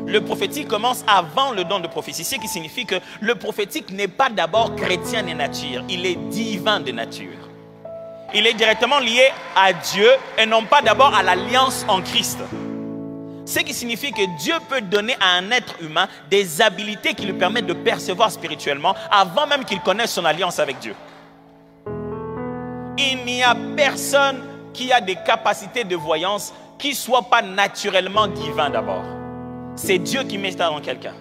Le prophétique commence avant le don de prophétie, ce qui signifie que le prophétique n'est pas d'abord chrétien de nature, il est divin de nature. Il est directement lié à Dieu et non pas d'abord à l'alliance en Christ. Ce qui signifie que Dieu peut donner à un être humain des habilités qui lui permettent de percevoir spirituellement avant même qu'il connaisse son alliance avec Dieu. Il n'y a personne qui a des capacités de voyance qui ne soient pas naturellement divins d'abord. C'est Dieu qui met ça dans quelqu'un.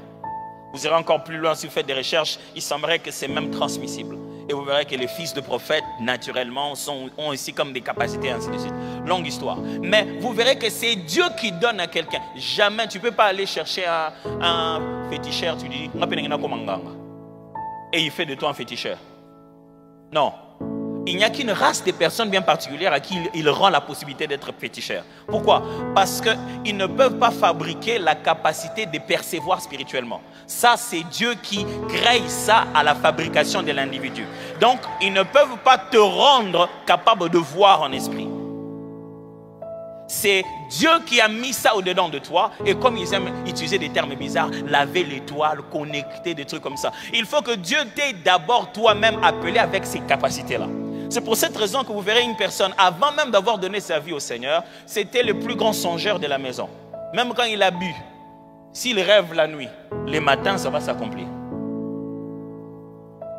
Vous irez encore plus loin si vous faites des recherches, il semblerait que c'est même transmissible. Et vous verrez que les fils de prophètes, naturellement, ont aussi comme des capacités, ainsi de suite. Longue histoire. Mais vous verrez que c'est Dieu qui donne à quelqu'un. Jamais, tu ne peux pas aller chercher un féticheur, tu dis, et il fait de toi un féticheur. Non. Il n'y a qu'une race de personnes bien particulières à qui il rend la possibilité d'être féticheur. Pourquoi? Parce qu'ils ne peuvent pas fabriquer la capacité de percevoir spirituellement. Ça, c'est Dieu qui crée ça à la fabrication de l'individu. Donc, ils ne peuvent pas te rendre capable de voir en esprit. C'est Dieu qui a mis ça au-dedans de toi. Et comme ils aiment utiliser des termes bizarres, laver l'étoile, connecter, des trucs comme ça. Il faut que Dieu t'ait d'abord toi-même appelé avec ces capacités-là. C'est pour cette raison que vous verrez une personne, avant même d'avoir donné sa vie au Seigneur, c'était le plus grand songeur de la maison. Même quand il a bu, s'il rêve la nuit, les matins, ça va s'accomplir.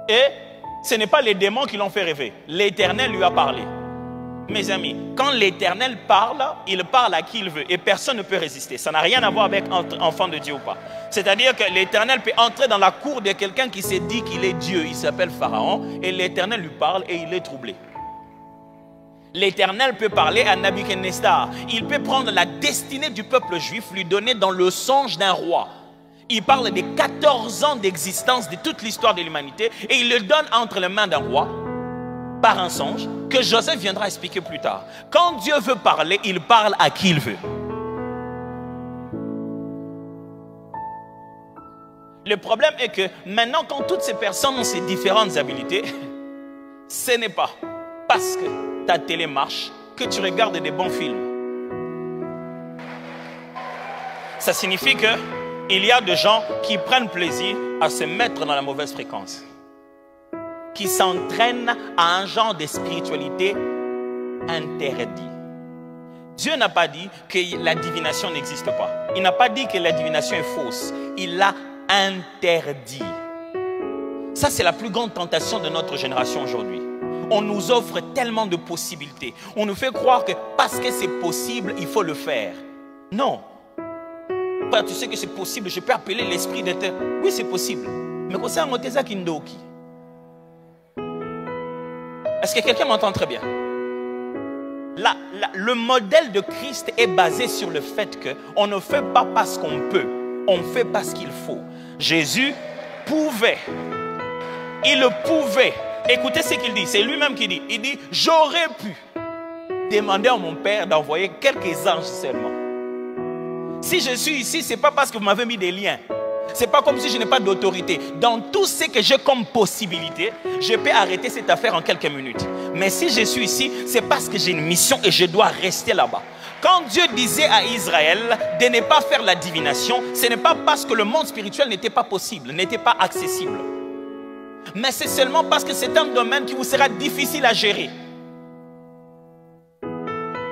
Et ce n'est pas les démons qui l'ont fait rêver. L'Éternel lui a parlé. Mes amis, quand l'Éternel parle, il parle à qui il veut et personne ne peut résister. Ça n'a rien à voir avec enfant de Dieu ou pas. C'est-à-dire que l'Éternel peut entrer dans la cour de quelqu'un qui s'est dit qu'il est Dieu. Il s'appelle Pharaon et l'Éternel lui parle et il est troublé. L'Éternel peut parler à Nabuchodonosor. Il peut prendre la destinée du peuple juif, lui donner dans le songe d'un roi. Il parle des 14 ans d'existence de toute l'histoire de l'humanité et il le donne entre les mains d'un roi par un songe que Joseph viendra expliquer plus tard. Quand Dieu veut parler, il parle à qui il veut. Le problème est que maintenant, quand toutes ces personnes ont ces différentes habilités, ce n'est pas parce que ta télé marche que tu regardes des bons films. Ça signifie qu'il y a des gens qui prennent plaisir à se mettre dans la mauvaise fréquence, qui s'entraînent à un genre de spiritualité interdit. Dieu n'a pas dit que la divination n'existe pas. Il n'a pas dit que la divination est fausse. Il l'a interdit. Ça, c'est la plus grande tentation de notre génération aujourd'hui. On nous offre tellement de possibilités. On nous fait croire que parce que c'est possible, il faut le faire. Non. Tu sais que c'est possible, je peux appeler l'esprit de terre. Oui, c'est possible. Mais quand c'est un oteza kindoki. Est-ce que quelqu'un m'entend très bien? Le modèle de Christ est basé sur le fait qu'on ne fait pas parce qu'on peut, on fait parce qu'il faut. Jésus pouvait, il pouvait. Écoutez ce qu'il dit, c'est lui-même qui dit. Il dit, j'aurais pu demander à mon Père d'envoyer quelques anges seulement. Si je suis ici, ce n'est pas parce que vous m'avez mis des liens. Ce n'est pas comme si je n'ai pas d'autorité. Dans tout ce que j'ai comme possibilité, je peux arrêter cette affaire en quelques minutes. Mais si je suis ici, c'est parce que j'ai une mission et je dois rester là-bas. Quand Dieu disait à Israël de ne pas faire la divination, ce n'est pas parce que le monde spirituel n'était pas possible, n'était pas accessible. Mais c'est seulement parce que c'est un domaine qui vous sera difficile à gérer.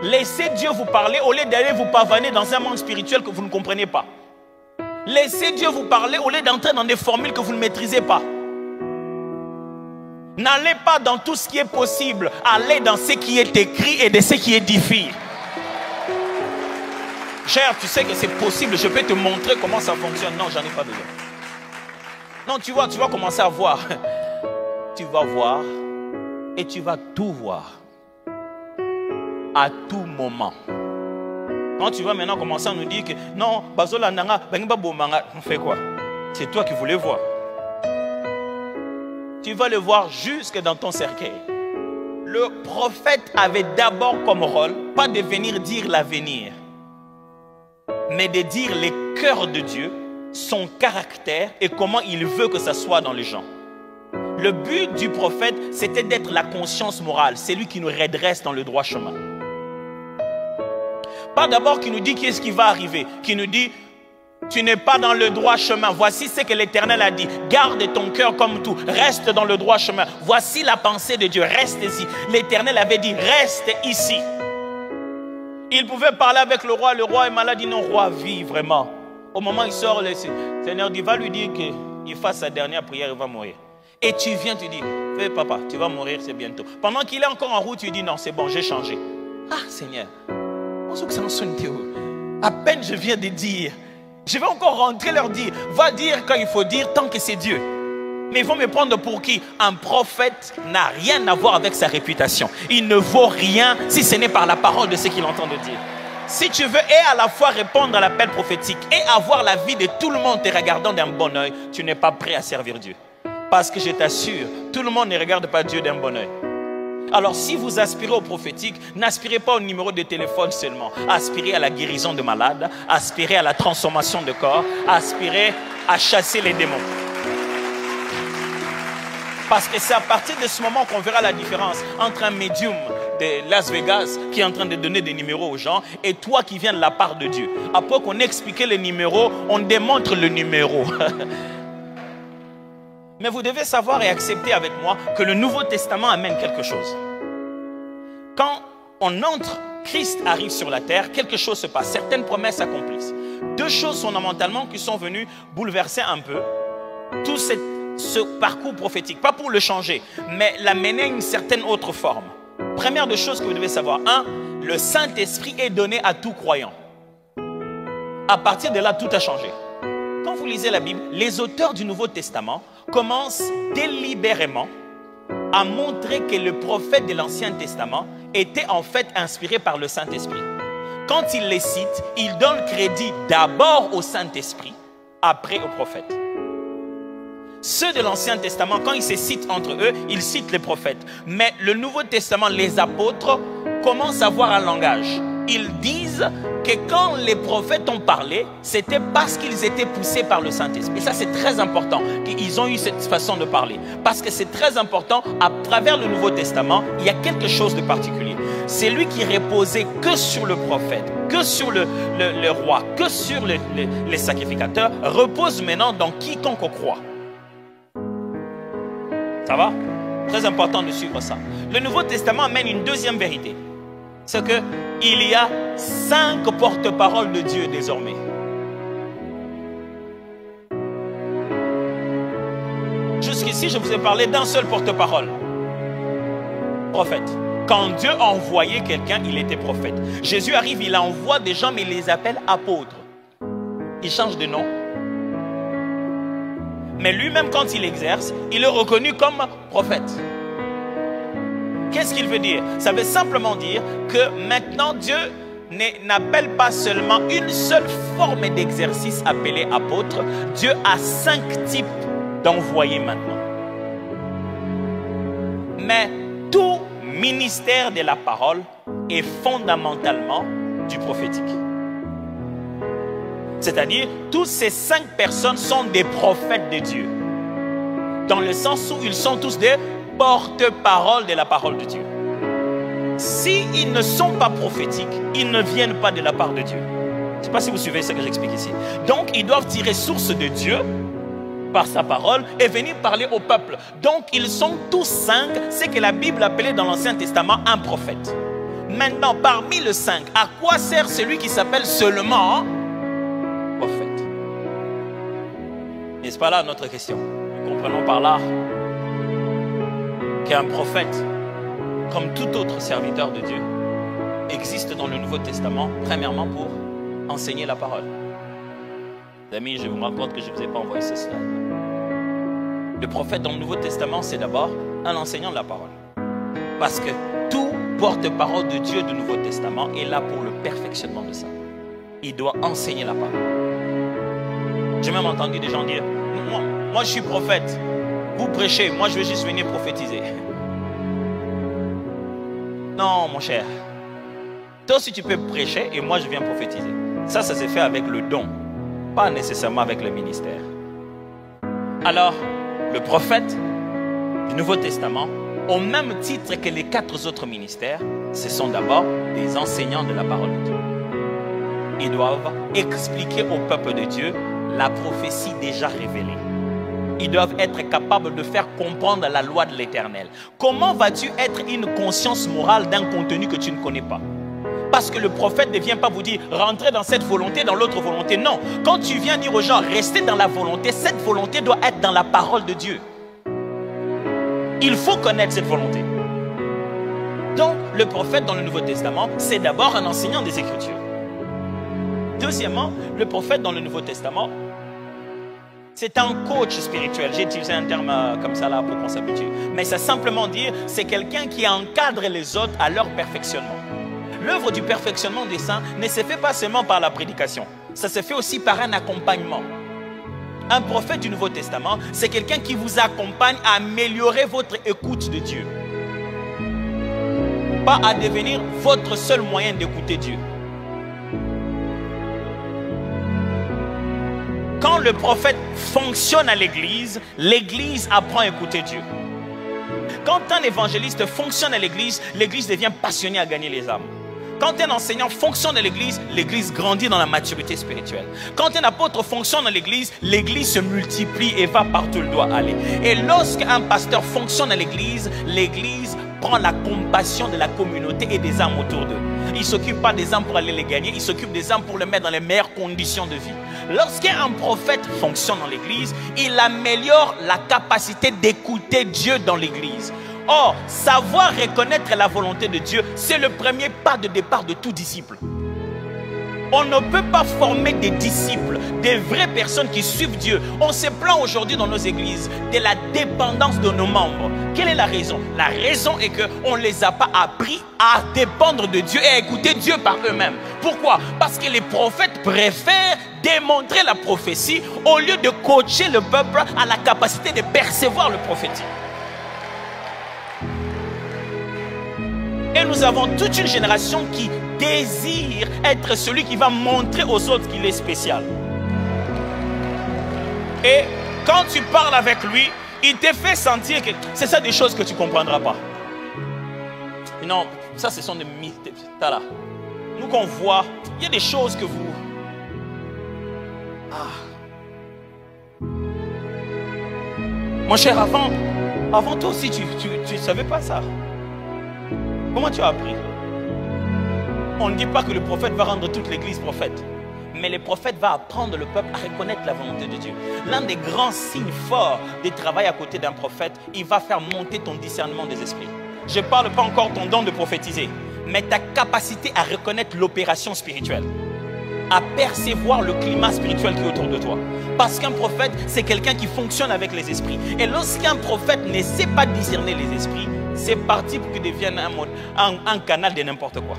Laissez Dieu vous parler au lieu d'aller vous pavaner dans un monde spirituel que vous ne comprenez pas. Laissez Dieu vous parler au lieu d'entrer dans des formules que vous ne maîtrisez pas. N'allez pas dans tout ce qui est possible. Allez dans ce qui est écrit et de ce qui édifie. Cher, tu sais que c'est possible. Je peux te montrer comment ça fonctionne. Non, j'en ai pas besoin. Non, tu vas commencer à voir. Tu vas voir et tu vas tout voir. À tout moment. Quand tu vas maintenant commencer à nous dire que non, on fait quoi? C'est toi qui voulais voir. Tu vas le voir jusque dans ton cercueil. Le prophète avait d'abord comme rôle, pas de venir dire l'avenir, mais de dire les cœurs de Dieu, son caractère et comment il veut que ça soit dans les gens. Le but du prophète, c'était d'être la conscience morale, c'est lui qui nous redresse dans le droit chemin. Pas d'abord qui nous dit qu'est-ce qui va arriver, qui nous dit Tu n'es pas dans le droit chemin. Voici ce que l'Éternel a dit. Garde ton cœur comme tout. Reste dans le droit chemin. Voici la pensée de Dieu. Reste ici. L'Éternel avait dit, reste ici. Il pouvait parler avec le roi. Le roi est malade. Il dit, non, roi, vis vraiment. Au moment où il sort, le Seigneur dit, va lui dire qu'il fasse sa dernière prière, il va mourir. Et tu viens, tu dis, fais papa, tu vas mourir, c'est bientôt. Pendant qu'il est encore en route, tu dis, non, c'est bon, j'ai changé. Ah, Seigneur, à peine je viens de dire, je vais encore rentrer leur dire, va dire quand il faut dire, tant que c'est Dieu. Mais ils vont me prendre pour qui? Un prophète n'a rien à voir avec sa réputation. Il ne vaut rien si ce n'est par la parole de ce qu'il entend de dire. Si tu veux et à la fois répondre à l'appel prophétique et avoir la vie de tout le monde te regardant d'un bon oeil, tu n'es pas prêt à servir Dieu. Parce que je t'assure, tout le monde ne regarde pas Dieu d'un bon oeil. Alors si vous aspirez au prophétique, n'aspirez pas au numéro de téléphone seulement. Aspirez à la guérison de malades, aspirez à la transformation de corps, aspirez à chasser les démons. Parce que c'est à partir de ce moment qu'on verra la différence entre un médium de Las Vegas qui est en train de donner des numéros aux gens et toi qui viens de la part de Dieu. Après qu'on ait expliqué les numéros, on démontre le numéro. Mais vous devez savoir et accepter avec moi que le Nouveau Testament amène quelque chose. Quand on entre, Christ arrive sur la terre, quelque chose se passe, certaines promesses s'accomplissent. Deux choses fondamentalement qui sont venues bouleverser un peu tout ce parcours prophétique, pas pour le changer, mais l'amener à une certaine autre forme. Première des choses que vous devez savoir, le Saint-Esprit est donné à tout croyant. À partir de là, tout a changé. Quand vous lisez la Bible, les auteurs du Nouveau Testament commencent délibérément à montrer que le prophète de l'Ancien Testament était en fait inspiré par le Saint-Esprit. Quand ils les citent, ils donnent crédit d'abord au Saint-Esprit, après au prophète. Ceux de l'Ancien Testament, quand ils se citent entre eux, ils citent les prophètes. Mais le Nouveau Testament, les apôtres, commencent à avoir un langage. Ils disent que quand les prophètes ont parlé, c'était parce qu'ils étaient poussés par le Saint-Esprit. Et ça, c'est très important, qu'ils ont eu cette façon de parler. Parce que c'est très important, à travers le Nouveau Testament, il y a quelque chose de particulier. C'est lui qui reposait que sur le prophète, que sur le roi, que sur les sacrificateurs, repose maintenant dans quiconque croit. Ça va? Très important de suivre ça. Le Nouveau Testament amène une deuxième vérité. C'est qu'il y a 5 porte-paroles de Dieu désormais. Jusqu'ici, je vous ai parlé d'un seul porte-parole. Prophète. Quand Dieu envoyait quelqu'un, il était prophète. Jésus arrive, il envoie des gens, mais il les appelle apôtres. Il change de nom. Mais lui-même, quand il exerce, il est reconnu comme prophète. Qu'est-ce qu'il veut dire? Ça veut simplement dire que maintenant, Dieu n'appelle pas seulement une seule forme d'exercice appelée apôtre. Dieu a 5 types d'envoyés maintenant. Mais tout ministère de la parole est fondamentalement du prophétique. C'est-à-dire, toutes ces 5 personnes sont des prophètes de Dieu. Dans le sens où ils sont tous des porte-parole de la parole de Dieu. S'ils ne sont pas prophétiques, ils ne viennent pas de la part de Dieu. Je ne sais pas si vous suivez ce que j'explique ici. Donc, ils doivent tirer source de Dieu par sa parole et venir parler au peuple. Donc, ils sont tous 5, ce que la Bible appelait dans l'Ancien Testament un prophète. Maintenant, parmi les 5, à quoi sert celui qui s'appelle seulement prophète? N'est-ce pas là notre question? Nous comprenons par là qu'un prophète, comme tout autre serviteur de Dieu, existe dans le Nouveau Testament, premièrement pour enseigner la parole. Les amis, je vous rends compte que je ne vous ai pas envoyé ce slide. Le prophète dans le Nouveau Testament, c'est d'abord un enseignant de la parole. Parce que tout porte-parole de Dieu du Nouveau Testament est là pour le perfectionnement de ça. Il doit enseigner la parole. J'ai même entendu des gens dire, moi je suis prophète, vous prêchez, moi je vais juste venir prophétiser. Non mon cher, toi aussi tu peux prêcher et moi je viens prophétiser. Ça se fait avec le don, pas nécessairement avec le ministère. Alors, le prophète du Nouveau Testament, au même titre que les 4 autres ministères, ce sont d'abord des enseignants de la parole de Dieu. ils doivent expliquer au peuple de Dieu la prophétie déjà révélée. Ils doivent être capables de faire comprendre la loi de l'Éternel. Comment vas-tu être une conscience morale d'un contenu que tu ne connais pas? Parce que le prophète ne vient pas vous dire rentrez dans cette volonté, dans l'autre volonté. Non, quand tu viens dire aux gens restez dans la volonté, cette volonté doit être dans la parole de Dieu. Il faut connaître cette volonté. Donc, le prophète dans le Nouveau Testament, c'est d'abord un enseignant des Écritures. Deuxièmement, le prophète dans le Nouveau Testament, c'est un coach spirituel. J'ai utilisé un terme comme ça là pour qu'on s'habitue. Mais ça simplement dire, c'est quelqu'un qui encadre les autres à leur perfectionnement. L'œuvre du perfectionnement des saints ne se fait pas seulement par la prédication. Ça se fait aussi par un accompagnement. Un prophète du Nouveau Testament, c'est quelqu'un qui vous accompagne à améliorer votre écoute de Dieu. Pas à devenir votre seul moyen d'écouter Dieu. Quand le prophète fonctionne à l'église, l'église apprend à écouter Dieu. Quand un évangéliste fonctionne à l'église, l'église devient passionnée à gagner les âmes. Quand un enseignant fonctionne à l'église, l'église grandit dans la maturité spirituelle. Quand un apôtre fonctionne dans l'église, l'église se multiplie et va partout où elle doit aller. Et lorsqu'un pasteur fonctionne à l'église, l'église prend la compassion de la communauté et des âmes autour d'eux. Il ne s'occupe pas des âmes pour aller les gagner, il s'occupe des âmes pour les mettre dans les meilleures conditions de vie. Lorsqu'un prophète fonctionne dans l'église, il améliore la capacité d'écouter Dieu dans l'église. Or, savoir reconnaître la volonté de Dieu, c'est le premier pas de départ de tout disciple. On ne peut pas former des disciples, des vraies personnes qui suivent Dieu. On se plaint aujourd'hui dans nos églises de la dépendance de nos membres. Quelle est la raison? La raison est qu'on ne les a pas appris à dépendre de Dieu et à écouter Dieu par eux-mêmes. Pourquoi? Parce que les prophètes préfèrent démontrer la prophétie au lieu de coacher le peuple à la capacité de percevoir le prophétique. Et nous avons toute une génération qui désire être celui qui va montrer aux autres qu'il est spécial. Et quand tu parles avec lui, il te fait sentir que c'est ça des choses que tu ne comprendras pas. Non, ça ce sont des mythes. Nous qu'on voit, il y a des choses que vous... Mon cher, avant toi aussi, tu ne savais pas ça. Comment tu as appris? On ne dit pas que le prophète va rendre toute l'église prophète. Mais le prophète va apprendre le peuple à reconnaître la volonté de Dieu. L'un des grands signes forts de travail à côté d'un prophète, il va faire monter ton discernement des esprits. Je ne parle pas encore ton don de prophétiser, mais ta capacité à reconnaître l'opération spirituelle, à percevoir le climat spirituel qui est autour de toi. Parce qu'un prophète, c'est quelqu'un qui fonctionne avec les esprits. Et lorsqu'un prophète ne sait pas discerner les esprits, c'est parti pour qu'il devienne un canal de n'importe quoi.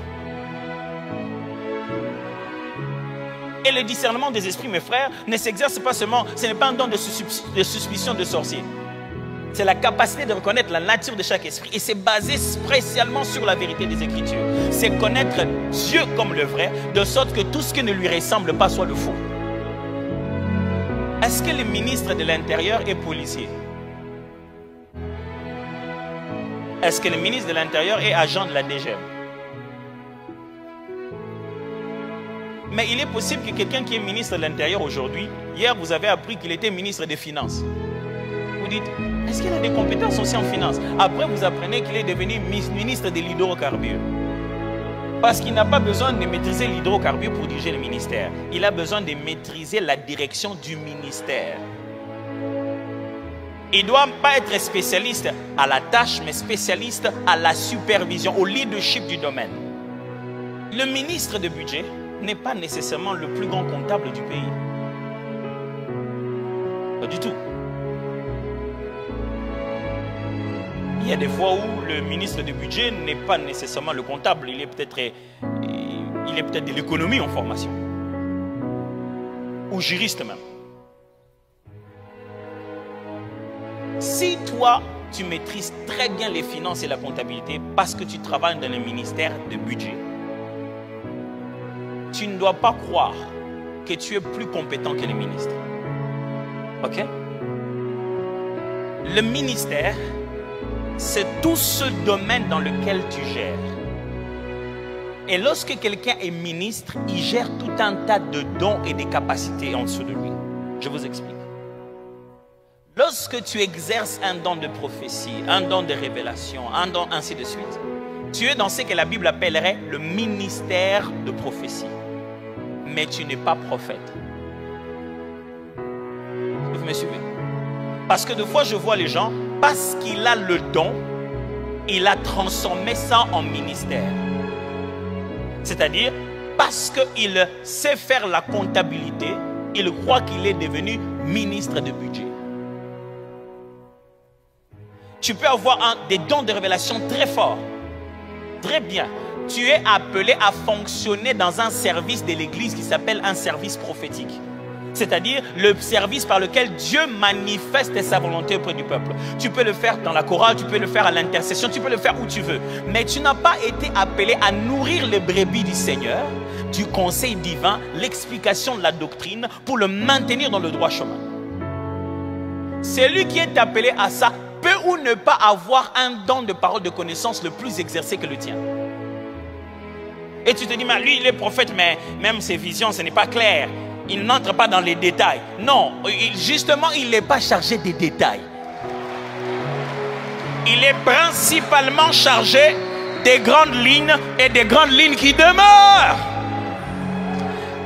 Et le discernement des esprits, mes frères, ne s'exerce pas seulement, ce n'est pas un don de suspicion de sorcier. C'est la capacité de reconnaître la nature de chaque esprit. Et c'est basé spécialement sur la vérité des Écritures. C'est connaître Dieu comme le vrai, de sorte que tout ce qui ne lui ressemble pas soit le faux. Est-ce que le ministre de l'Intérieur est policier? Est-ce que le ministre de l'Intérieur est agent de la DGM? Mais il est possible que quelqu'un qui est ministre de l'Intérieur aujourd'hui, hier vous avez appris qu'il était ministre des Finances. Vous dites, est-ce qu'il a des compétences aussi en finance? Après vous apprenez qu'il est devenu ministre de l'hydrocarbure. Parce qu'il n'a pas besoin de maîtriser l'hydrocarbure pour diriger le ministère. Il a besoin de maîtriser la direction du ministère. Il ne doit pas être spécialiste à la tâche, mais spécialiste à la supervision, au leadership du domaine. Le ministre de budget n'est pas nécessairement le plus grand comptable du pays. Pas du tout. Il y a des fois où le ministre du budget n'est pas nécessairement le comptable, il est peut-être de l'économie en formation. Ou juriste même. Si toi, tu maîtrises très bien les finances et la comptabilité parce que tu travailles dans le ministère de budget, tu ne dois pas croire que tu es plus compétent que les ministres. Ok? Le ministère, c'est tout ce domaine dans lequel tu gères. Et lorsque quelqu'un est ministre, il gère tout un tas de dons et de capacités en dessous de lui. Je vous explique. Lorsque tu exerces un don de prophétie, un don de révélation, un don ainsi de suite, tu es dans ce que la Bible appellerait le ministère de prophétie. Mais tu n'es pas prophète. Vous me suivez? Parce que des fois, je vois les gens, parce qu'il a le don, il a transformé ça en ministère. C'est-à-dire, parce qu'il sait faire la comptabilité, il croit qu'il est devenu ministre de budget. Tu peux avoir des dons de révélation très forts. Très bien. Tu es appelé à fonctionner dans un service de l'église qui s'appelle un service prophétique. C'est-à-dire le service par lequel Dieu manifeste sa volonté auprès du peuple. Tu peux le faire dans la chorale, tu peux le faire à l'intercession, tu peux le faire où tu veux. Mais tu n'as pas été appelé à nourrir les brebis du Seigneur, du conseil divin, l'explication de la doctrine pour le maintenir dans le droit chemin. Celui qui est appelé à ça peut ou ne pas avoir un don de parole de connaissance le plus exercé que le tien. Et tu te dis, mais lui il est prophète, mais même ses visions, ce n'est pas clair. Il n'entre pas dans les détails. Non, justement, il n'est pas chargé des détails. Il est principalement chargé des grandes lignes et des grandes lignes qui demeurent.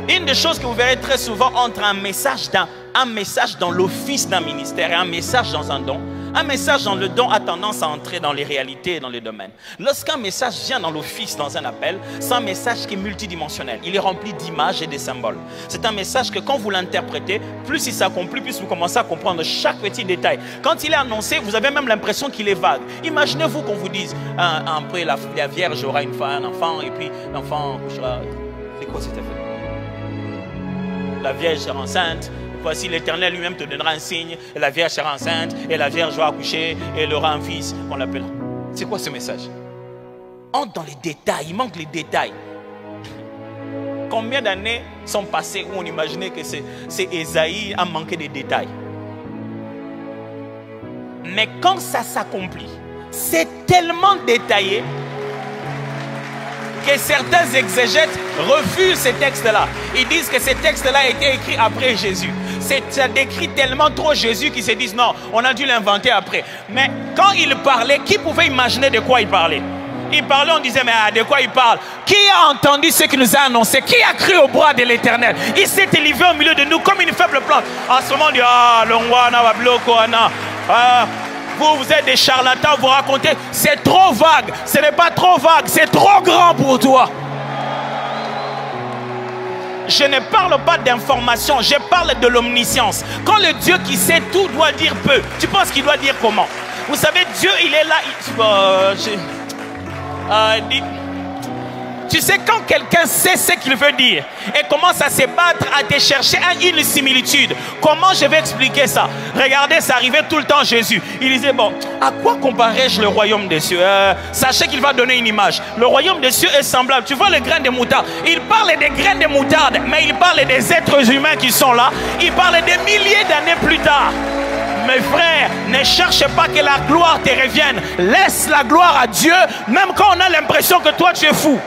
Une des choses que vous verrez très souvent entre un message dans l'office d'un ministère et un message dans un don, un message dans le don a tendance à entrer dans les réalités et dans les domaines. Lorsqu'un message vient dans l'office, dans un appel, c'est un message qui est multidimensionnel. Il est rempli d'images et de symboles. C'est un message que quand vous l'interprétez, plus il s'accomplit, plus vous commencez à comprendre chaque petit détail. Quand il est annoncé, vous avez même l'impression qu'il est vague. Imaginez-vous qu'on vous dise, après la Vierge aura un enfant, et puis l'enfant couchera. C'est quoi cet effet? La Vierge sera enceinte. Voici l'Éternel lui-même te donnera un signe, et la Vierge sera enceinte, et la Vierge va accoucher, et elle aura un fils, qu'on l'appelle. C'est quoi ce message? Entre dans les détails, il manque les détails. Combien d'années sont passées où on imaginait que c'est Ésaïe a manqué des détails? Mais quand ça s'accomplit, c'est tellement détaillé que certains exégètes refusent ces textes-là. Ils disent que ces textes-là ont été écrits après Jésus. Ça décrit tellement trop Jésus qu'ils se disent non, on a dû l'inventer après. Mais quand il parlait, qui pouvait imaginer de quoi il parlait? Il parlait, on disait, mais de quoi il parle? Qui a entendu ce qu'il nous a annoncé? Qui a cru au bras de l'Éternel? Il s'est élevé au milieu de nous comme une faible plante. En ce moment, on dit, vous êtes des charlatans, vous racontez, c'est trop vague. Ce n'est pas trop vague, c'est trop grand pour toi. Je ne parle pas d'information, je parle de l'omniscience. Quand le Dieu qui sait tout doit dire peu, tu penses qu'il doit dire comment? Vous savez, Dieu, il est là. Tu sais, quand quelqu'un sait ce qu'il veut dire et commence à se battre, à te chercher une similitude, comment je vais expliquer ça? Regardez, ça arrivait tout le temps Jésus. Il disait, bon, à quoi comparais-je le royaume des cieux? Sachez qu'il va donner une image. Le royaume des cieux est semblable. Tu vois les grains de moutarde? Il parle des grains de moutarde, mais il parle des êtres humains qui sont là. Il parle des milliers d'années plus tard. Mes frères, ne cherche pas que la gloire te revienne. Laisse la gloire à Dieu, même quand on a l'impression que toi tu es fou.